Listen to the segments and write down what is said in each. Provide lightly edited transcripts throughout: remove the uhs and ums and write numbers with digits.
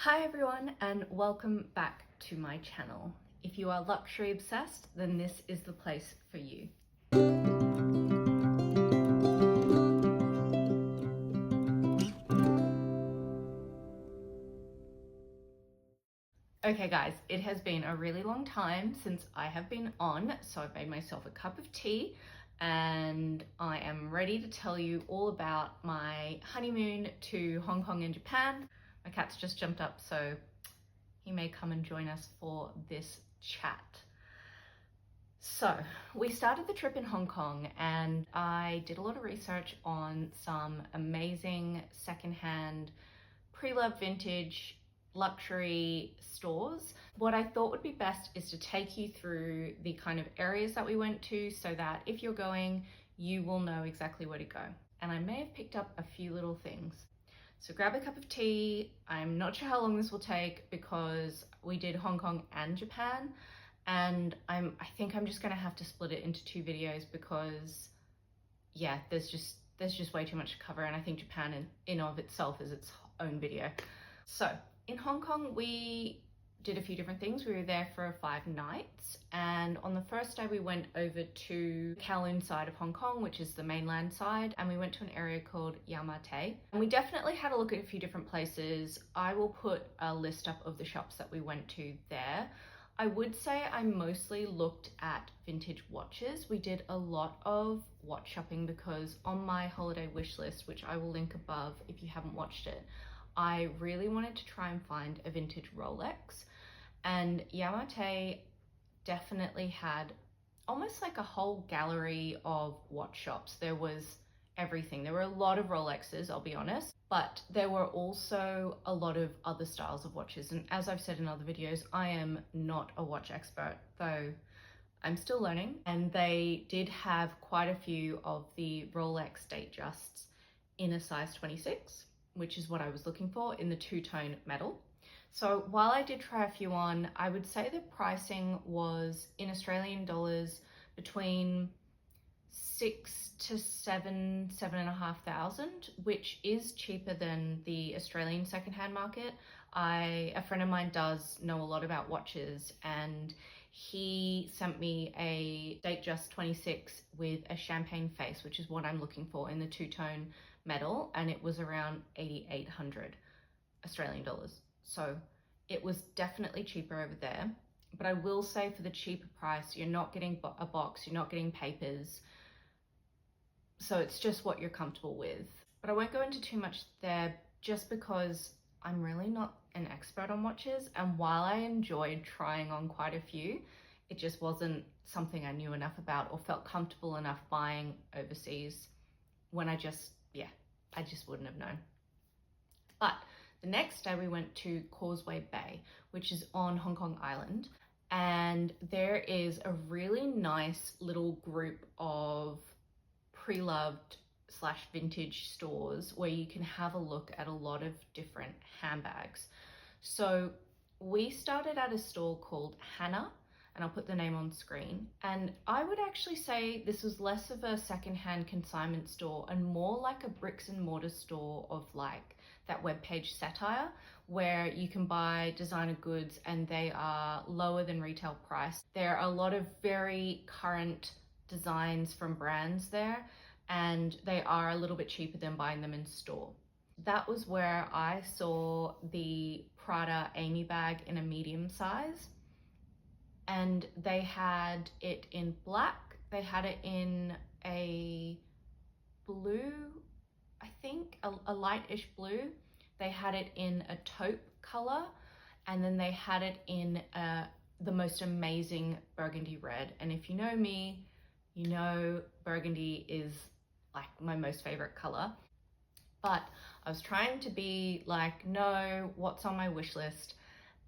Hi everyone and welcome back to my channel. If you are luxury obsessed, then this is the place for you. Okay guys, it has been a really long time since I have been on, so I've made myself a cup of tea and I am ready to tell you all about my honeymoon to Hong Kong and Japan. My cat's just jumped up, so he may come and join us for this chat. So we started the trip in Hong Kong and I did a lot of research on some amazing secondhand pre-loved vintage luxury stores. What I thought would be best is to take you through the kind of areas that we went to so that if you're going, you will know exactly where to go. And I may have picked up a few little things. So grab a cup of tea. I'm not sure how long this will take because we did Hong Kong and Japan, and I think I'm just gonna have to split it into two videos because yeah, there's just way too much to cover, and I think Japan in of itself is its own video. So in Hong Kong, we did a few different things. We were there for 5 nights, and on the first day we went over to Kowloon side of Hong Kong, which is the mainland side, and we went to an area called Yau Ma Tei. And we definitely had a look at a few different places. I will put a list up of the shops that we went to there. I would say I mostly looked at vintage watches. We did a lot of watch shopping because on my holiday wish list, which I will link above if you haven't watched it, I really wanted to try and find a vintage Rolex, and Yau Ma Tei definitely had almost like a whole gallery of watch shops. There was everything. There were a lot of Rolexes, I'll be honest, but there were also a lot of other styles of watches. And as I've said in other videos, I am not a watch expert, though I'm still learning. And they did have quite a few of the Rolex Datejusts in a size 26. Which is what I was looking for, in the two-tone metal. So while I did try a few on, I would say the pricing was in Australian dollars between 6 to 7,500, which is cheaper than the Australian secondhand market. A friend of mine does know a lot about watches, and he sent me a Datejust 26 with a champagne face, which is what I'm looking for in the two-tone metal, and it was around 8,800 Australian dollars. So it was definitely cheaper over there. But I will say, for the cheaper price, you're not getting a box, you're not getting papers. So it's just what you're comfortable with. But I won't go into too much there just because I'm really not an expert on watches. And while I enjoyed trying on quite a few, it just wasn't something I knew enough about or felt comfortable enough buying overseas when I just wouldn't have known. But the next day we went to Causeway Bay, which is on Hong Kong Island. And there is a really nice little group of pre-loved / vintage stores where you can have a look at a lot of different handbags. So we started at a store called Hana, and I'll put the name on screen. And I would actually say this was less of a secondhand consignment store and more like a bricks and mortar store of like that webpage Satire, where you can buy designer goods and they are lower than retail price. There are a lot of very current designs from brands there, and they are a little bit cheaper than buying them in store. That was where I saw the Prada Amy bag in a medium size. And they had it in black, they had it in a blue, I think, a lightish blue. They had it in a taupe color, and then they had it in the most amazing burgundy red. And if you know me, you know burgundy is like my most favorite color. But I was trying to be like, no, what's on my wish list?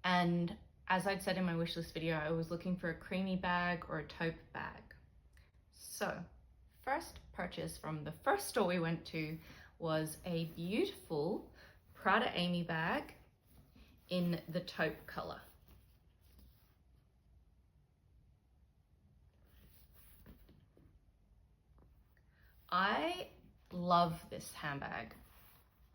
And as I'd said in my wishlist video, I was looking for a creamy bag or a taupe bag. So first purchase from the first store we went to was a beautiful Prada Amy bag in the taupe color. I love this handbag.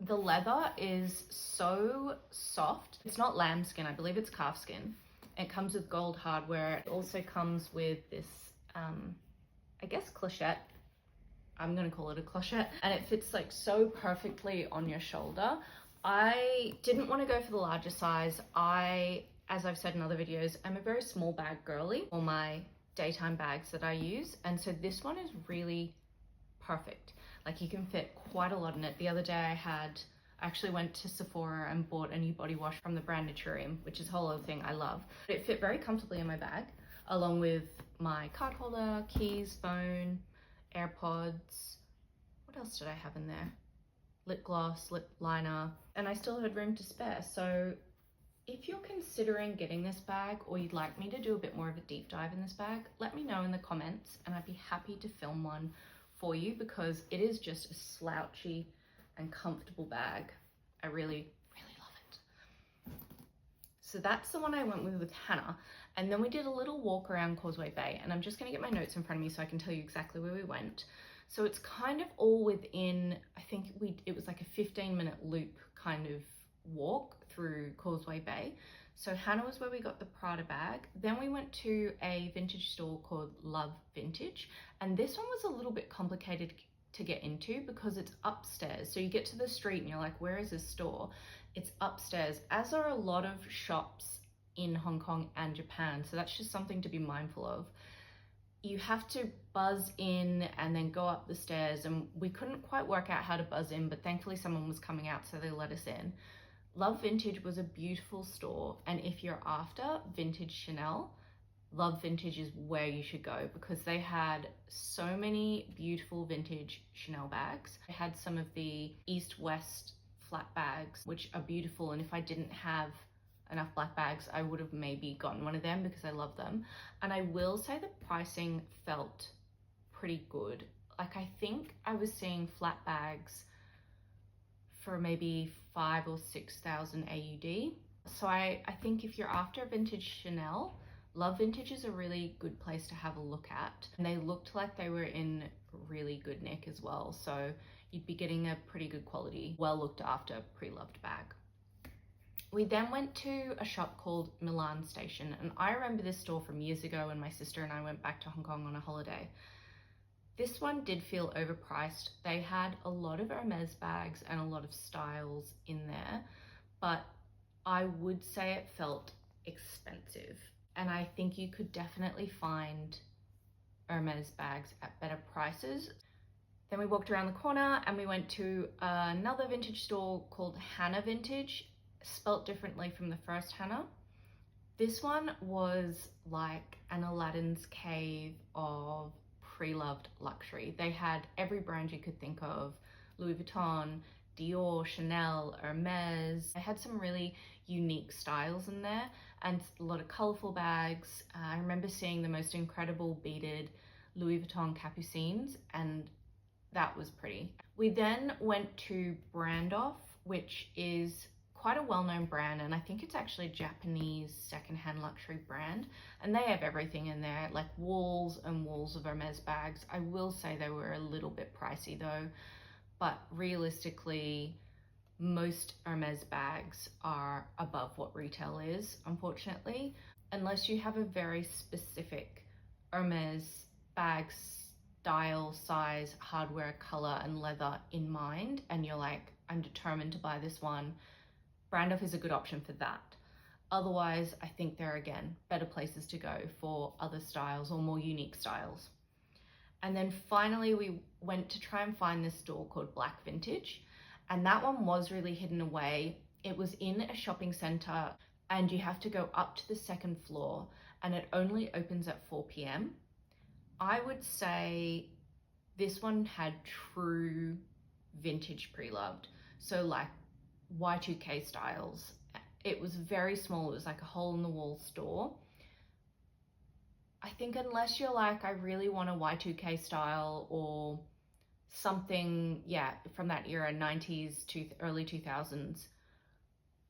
The leather is so soft. It's not lambskin, I believe it's calfskin. It comes with gold hardware. It also comes with this, I guess, clochette. I'm gonna call it a clochette. And it fits like so perfectly on your shoulder. I didn't want to go for the larger size. As I've said in other videos, I'm a very small bag girly for my daytime bags that I use. And so this one is really perfect. Like, you can fit quite a lot in it. The other day I actually went to Sephora and bought a new body wash from the brand Naturium, which is a whole other thing I love. It fit very comfortably in my bag, along with my card holder, keys, phone, AirPods. What else did I have in there? Lip gloss, lip liner, and I still had room to spare. So if you're considering getting this bag, or you'd like me to do a bit more of a deep dive in this bag, let me know in the comments and I'd be happy to film one for you, because it is just a slouchy and comfortable bag. I really, really love it. So that's the one I went with Hana. And then we did a little walk around Causeway Bay, and I'm just gonna get my notes in front of me so I can tell you exactly where we went. So it's kind of all within, I think it was like a 15-minute loop kind of walk through Causeway Bay. So Hana was where we got the Prada bag. Then we went to a vintage store called Lovintage, and this one was a little bit complicated to get into because it's upstairs. So you get to the street and you're like, where is this store? It's upstairs, as are a lot of shops in Hong Kong and Japan. So that's just something to be mindful of. You have to buzz in and then go up the stairs, and we couldn't quite work out how to buzz in, but thankfully someone was coming out, so they let us in. Lovintage was a beautiful store, and if you're after vintage Chanel, Lovintage is where you should go, because they had so many beautiful vintage Chanel bags. They had some of the East-West flat bags, which are beautiful, and if I didn't have enough black bags, I would have maybe gotten one of them because I love them. And I will say the pricing felt pretty good. Like, I think I was seeing flat bags for maybe 5,000 or 6,000 AUD. So I think if you're after vintage Chanel, Lovintage is a really good place to have a look at. And they looked like they were in really good nick as well. So you'd be getting a pretty good quality, well looked after, pre-loved bag. We then went to a shop called Milan Station, and I remember this store from years ago when my sister and I went back to Hong Kong on a holiday. This one did feel overpriced. They had a lot of Hermes bags and a lot of styles in there, but I would say it felt expensive. And I think you could definitely find Hermes bags at better prices. Then we walked around the corner and we went to another vintage store called Hana Vintage, spelt differently from the first Hana. This one was like an Aladdin's cave of pre-loved luxury. They had every brand you could think of: Louis Vuitton, Dior, Chanel, Hermes. They had some really unique styles in there and a lot of colorful bags. I remember seeing the most incredible beaded Louis Vuitton capucines, and that was pretty. We then went to Brandoff, which is quite a well-known brand, and I think it's actually a Japanese secondhand luxury brand, and they have everything in there, like walls and walls of Hermes bags. I will say they were a little bit pricey though, but realistically most Hermes bags are above what retail is, unfortunately, unless you have a very specific Hermes bag style, size, hardware, color and leather in mind, and you're like, I'm determined to buy this one. Brandoff is a good option for that. Otherwise, I think there are, again, better places to go for other styles or more unique styles. And then finally, we went to try and find this store called Black Vintage, and that one was really hidden away. It was in a shopping center, and you have to go up to the second floor, and it only opens at 4 p.m. I would say this one had true vintage pre-loved. So like Y2K styles. It was very small. It was like a hole in the wall store. I think unless you're like, I really want a Y2K style or something, yeah, from that era, 90s to early 2000s,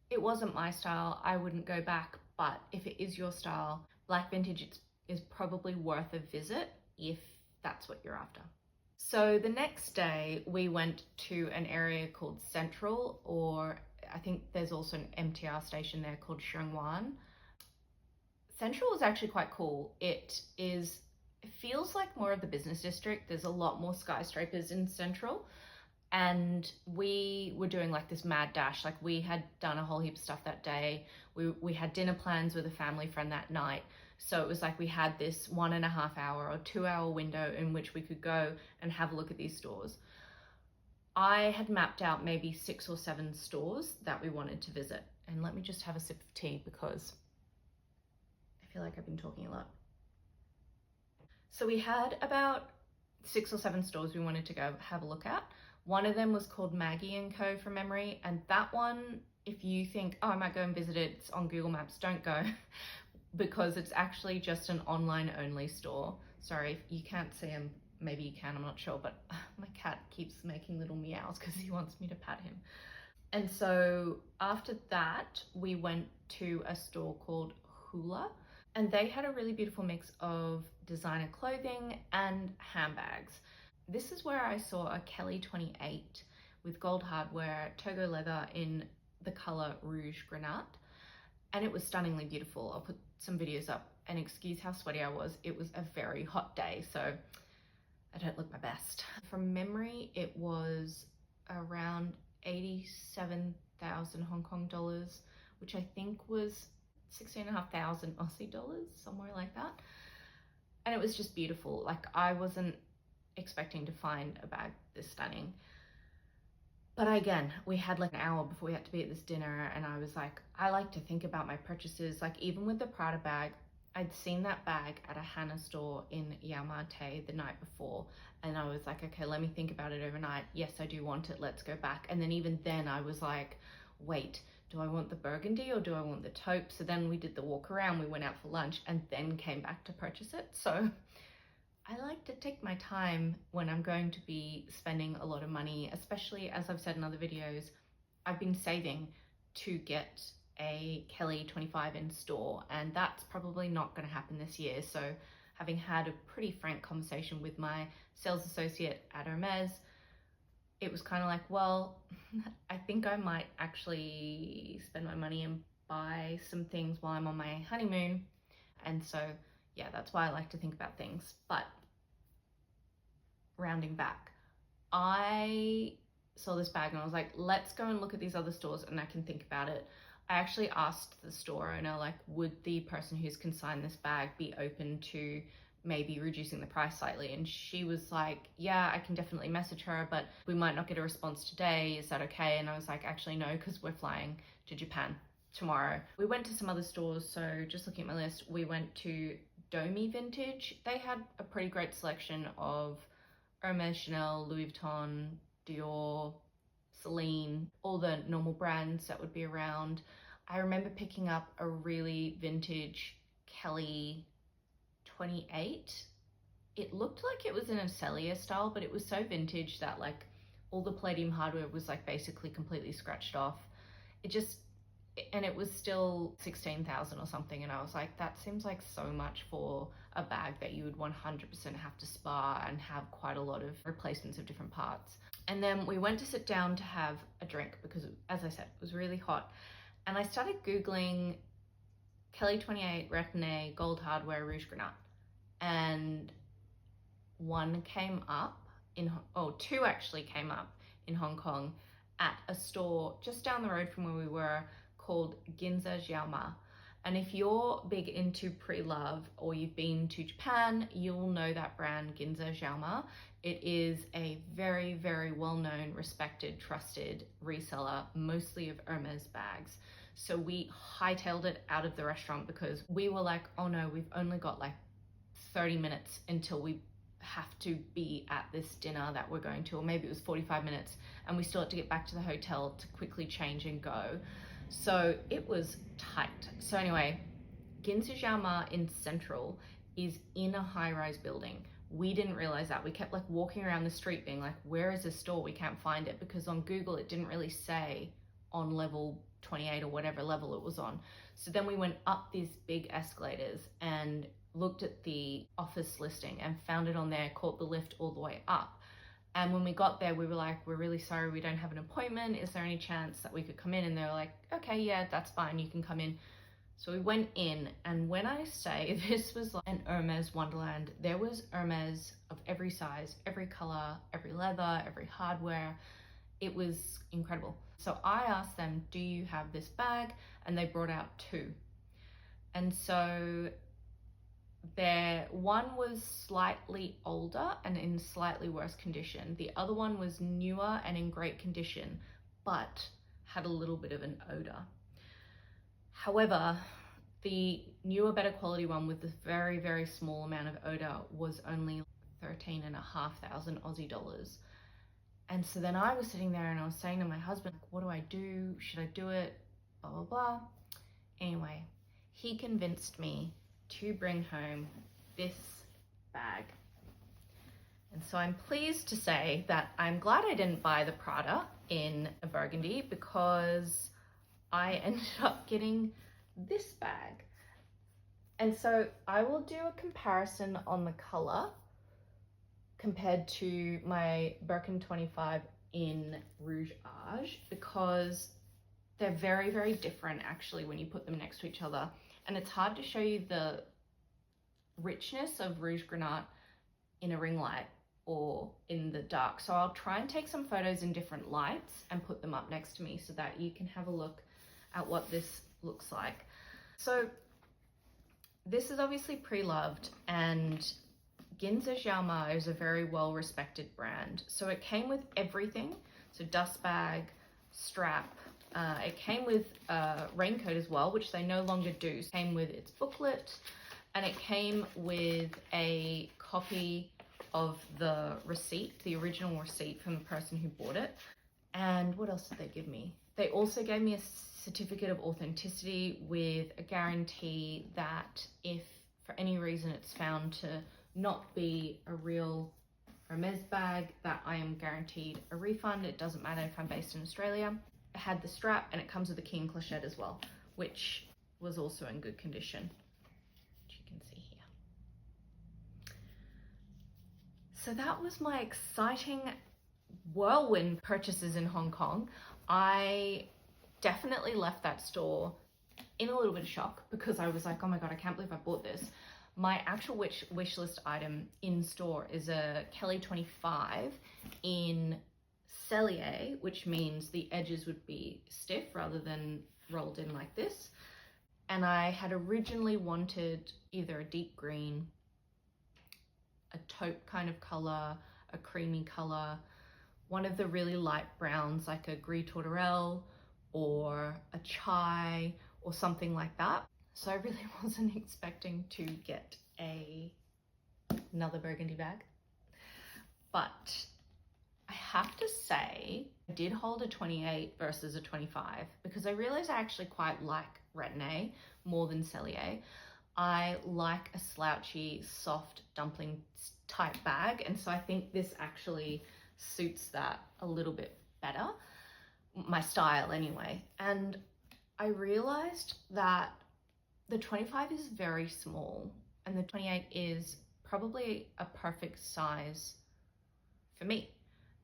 it wasn't my style. I wouldn't go back. But if it is your style, Black Vintage is probably worth a visit if that's what you're after. So the next day we went to an area called Central, or I think there's also an MTR station there called Sheung Wan. Central is actually quite cool. It feels like more of the business district. There's a lot more skyscrapers in Central. And we were doing like this mad dash. Like we had done a whole heap of stuff that day. We had dinner plans with a family friend that night. So it was like we had this 1.5 hour or 2 hour window in which we could go and have a look at these stores. I had mapped out maybe 6 or 7 stores that we wanted to visit. And let me just have a sip of tea because I feel like I've been talking a lot. So we had about 6 or 7 stores we wanted to go have a look at. One of them was called Maggie Co from memory, and that one, if you think, oh, I might go and visit it, it's on Google Maps, don't go, because it's actually just an online only store. Sorry, if you can't see him, maybe you can, I'm not sure, but my cat keeps making little meows because he wants me to pat him. And so after that, we went to a store called Hula, and they had a really beautiful mix of designer clothing and handbags. This is where I saw a Kelly 28 with gold hardware, Togo leather in the color Rouge Granate, and it was stunningly beautiful. I'll put some videos up, and excuse how sweaty I was. It was a very hot day, so I don't look my best. From memory, it was around 87,000 Hong Kong dollars, which I think was 16,500 Aussie dollars, somewhere like that. And it was just beautiful. Like I wasn't expecting to find a bag this stunning. But again, we had like an hour before we had to be at this dinner, and I was like, I like to think about my purchases. Like even with the Prada bag, I'd seen that bag at a Hana store in Yau Ma Tei the night before, and I was like, okay, let me think about it overnight. Yes, I do want it, let's go back. And then even then I was like, wait, do I want the burgundy or do I want the taupe? So then we did the walk around, we went out for lunch, and then came back to purchase it. So I like to take my time when I'm going to be spending a lot of money, especially as I've said in other videos, I've been saving to get a Kelly 25 in store, and that's probably not going to happen this year. So having had a pretty frank conversation with my sales associate at Hermes, it was kind of like, well, I think I might actually spend my money and buy some things while I'm on my honeymoon. And so yeah, that's why I like to think about things. But rounding back, I saw this bag and I was like, let's go and look at these other stores and I can think about it. I actually asked the store owner, like, would the person who's consigned this bag be open to maybe reducing the price slightly? And she was like, yeah, I can definitely message her, but we might not get a response today. Is that okay? And I was like, actually no, because we're flying to Japan tomorrow. We went to some other stores. So just looking at my list, we went to Domi Vintage. They had a pretty great selection of Hermes, Chanel, Louis Vuitton, Dior, Celine, all the normal brands that would be around. I remember picking up a really vintage Kelly 28. It looked like it was in a cellular style, but it was so vintage that like all the palladium hardware was like basically completely scratched off. And it was still 16,000 or something, and I was like, that seems like so much for a bag that you would 100% have to spar and have quite a lot of replacements of different parts. And then we went to sit down to have a drink because, as I said, it was really hot. And I started Googling Kelly 28 Retin-A gold hardware Rouge Granate, and two actually came up in Hong Kong at a store just down the road from where we were called Ginza Xiaoma. And if you're big into Preloved or you've been to Japan, you'll know that brand Ginza Xiaoma. It is a very, very well-known, respected, trusted reseller, mostly of Hermes bags. So we hightailed it out of the restaurant because we were like, oh no, we've only got like 30 minutes until we have to be at this dinner that we're going to, or maybe it was 45 minutes, and we still had to get back to the hotel to quickly change and go. So it was tight. So anyway, Ginza Xiaoma in Central is in a high-rise building. We didn't realize that. We kept like walking around the street being like, where is this store? We can't find it, because on Google it didn't really say on level 28 or whatever level it was on. So then we went up these big escalators and looked at the office listing and found it on there, caught the lift all the way up. And when we got there, we were like, we're really sorry, we don't have an appointment. Is there any chance that we could come in? And they were like, okay, yeah, that's fine, you can come in. So we went in, and when I say this was like an Hermes wonderland, there was Hermes of every size, every color, every leather, every hardware. It was incredible. So I asked them, do you have this bag? And they brought out two. And so one was slightly older and in slightly worse condition. The other one was newer and in great condition, but had a little bit of an odor. However, the newer, better quality one with this very, very small amount of odor was only 13,500 Aussie dollars. And so then I was sitting there and I was saying to my husband, what do I do? Should I do it? Blah, blah, blah. Anyway, he convinced me to bring home this bag. And so I'm pleased to say that I'm glad I didn't buy the Prada in a burgundy, because I ended up getting this bag. And so I will do a comparison on the color compared to my Birkin 25 in Rouge Age, because they're very, very different actually when you put them next to each other. And it's hard to show you the richness of Rouge Granat in a ring light or in the dark. So I'll try and take some photos in different lights and put them up next to me so that you can have a look at what this looks like. So this is obviously Preloved, and Ginza Xiaoma is a very well-respected brand. So it came with everything. So dust bag, strap, it came with a raincoat as well, which they no longer do. It came with its booklet, and it came with a copy of the receipt, the original receipt from the person who bought it. And what else did they give me? They also gave me a certificate of authenticity with a guarantee that if for any reason it's found to not be a real Hermes bag, that I am guaranteed a refund. It doesn't matter if I'm based in Australia. It had the strap, and it comes with a key and clochette as well, which was also in good condition, which you can see here. So that was my exciting whirlwind purchases in Hong Kong. I definitely left that store in a little bit of shock, because I was like, oh my God, I can't believe I bought this. My actual wish list item in store is a Kelly 25 in Cellier, which means the edges would be stiff rather than rolled in like this. And I had originally wanted either a deep green, a taupe kind of color, a creamy color, one of the really light browns like a gris tourterelle or a chai or something like that. So I really wasn't expecting to get another burgundy bag. But I have to say, I did hold a 28 versus a 25, because I realized I actually quite like Retin-A more than Cellier. I like a slouchy, soft dumpling type bag, and so I think this actually suits that a little bit better, my style anyway. And I realized that the 25 is very small and the 28 is probably a perfect size for me,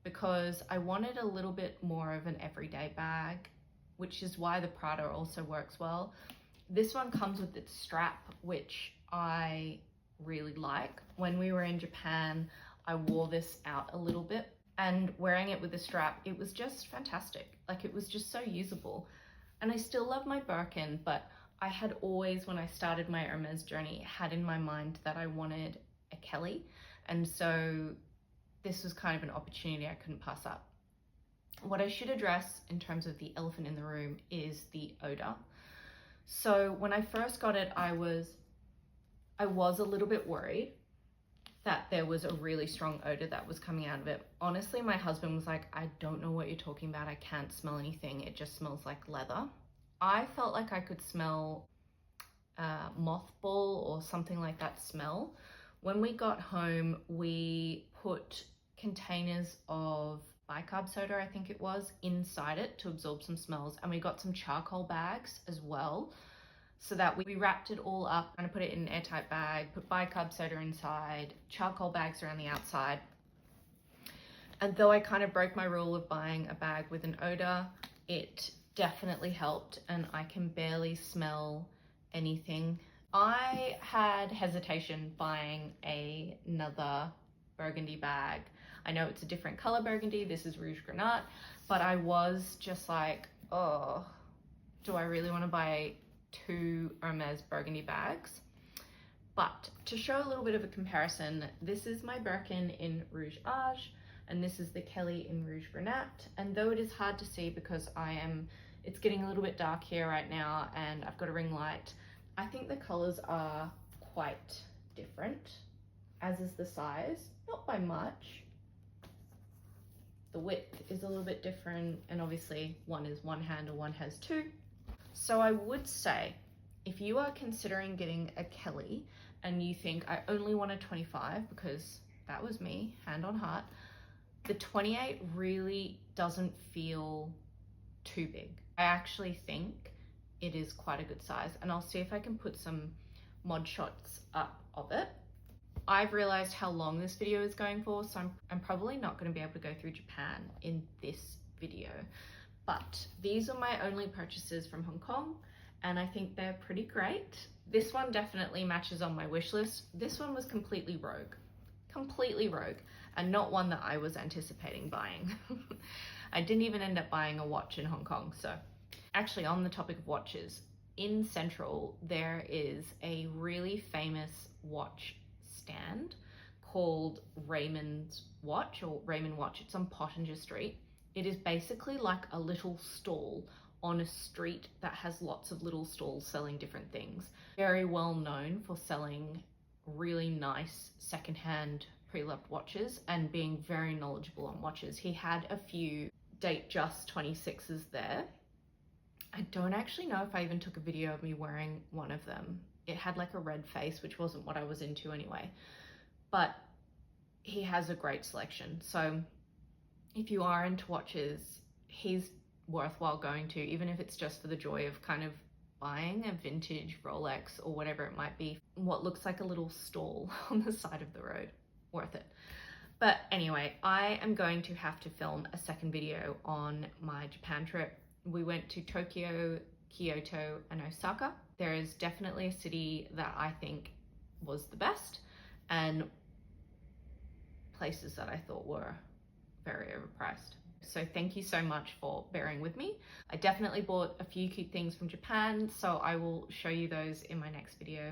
because I wanted a little bit more of an everyday bag, which is why the Prada also works well. This one comes with its strap, which I really like. When we were in Japan, I wore this out a little bit, and wearing it with the strap, it was just fantastic. Like, it was just so usable. And I still love my Birkin, but I had always, when I started my Hermes journey, had in my mind that I wanted a Kelly. And so this was kind of an opportunity I couldn't pass up. What I should address in terms of the elephant in the room is the odor. So when I first got it, I was a little bit worried that there was a really strong odor that was coming out of it. Honestly, my husband was like, I don't know what you're talking about. I can't smell anything. It just smells like leather. I felt like I could smell mothball or something like that smell. When we got home, we put containers of bicarb soda, I think it was, inside it to absorb some smells. And we got some charcoal bags as well, so that we wrapped it all up and put it in an airtight bag, put bicarb soda inside, charcoal bags around the outside. And though I kind of broke my rule of buying a bag with an odor, it definitely helped, and I can barely smell anything. I had hesitation buying another burgundy bag. I know it's a different color burgundy, this is Rouge Grenat, but I was just like, oh, do I really want to buy 2 Hermes burgundy bags? But to show a little bit of a comparison, this is my Birkin in Rouge Age, and this is the Kelly in Rouge Grenat. And though it is hard to see because it's getting a little bit dark here right now and I've got a ring light, I think the colors are quite different, as is the size, not by much. The width is a little bit different, and obviously one is 1 handle, one has 2. So I would say, if you are considering getting a Kelly and you think I only want a 25, because that was me, hand on heart, the 28 really doesn't feel too big. I actually think it is quite a good size, and I'll see if I can put some mod shots up of it. I've realized how long this video is going for, so I'm probably not going to be able to go through Japan in this video, but these are my only purchases from Hong Kong, and I think they're pretty great. This one definitely matches on my wish list. This one was completely rogue, and not one that I was anticipating buying. I didn't even end up buying a watch in Hong Kong. So actually, on the topic of watches, in Central there is a really famous watch stand called Raymond's Watch, or Raymond Watch. It's on Pottinger Street. It is basically like a little stall on a street that has lots of little stalls selling different things. Very well known for selling really nice secondhand pre-loved watches and being very knowledgeable on watches. He had a few date just 26s there. I don't actually know if I even took a video of me wearing one of them. It had like a red face, which wasn't what I was into anyway, but he has a great selection. So if you are into watches, he's worthwhile going to, even if it's just for the joy of kind of buying a vintage Rolex or whatever it might be, what looks like a little stall on the side of the road. Worth it. But anyway, I am going to have to film a second video on my Japan trip. We went to Tokyo, Kyoto, and Osaka. There is definitely a city that I think was the best, and places that I thought were very overpriced. So thank you so much for bearing with me. I definitely bought a few cute things from Japan, so I will show you those in my next video.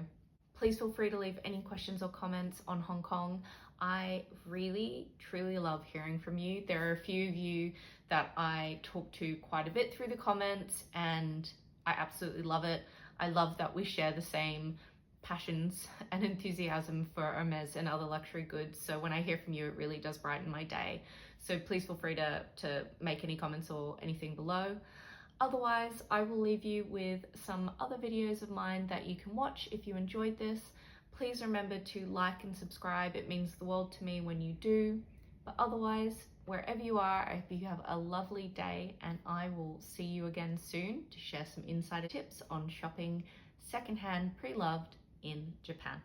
Please feel free to leave any questions or comments on Hong Kong. I really, truly love hearing from you. There are a few of you that I talk to quite a bit through the comments, and I absolutely love it. I love that we share the same passions and enthusiasm for Hermes and other luxury goods. So when I hear from you, it really does brighten my day. So please feel free to make any comments or anything below. Otherwise, I will leave you with some other videos of mine that you can watch if you enjoyed this. Please remember to like and subscribe. It means the world to me when you do. But otherwise, wherever you are, I hope you have a lovely day, and I will see you again soon to share some insider tips on shopping secondhand pre-loved in Japan.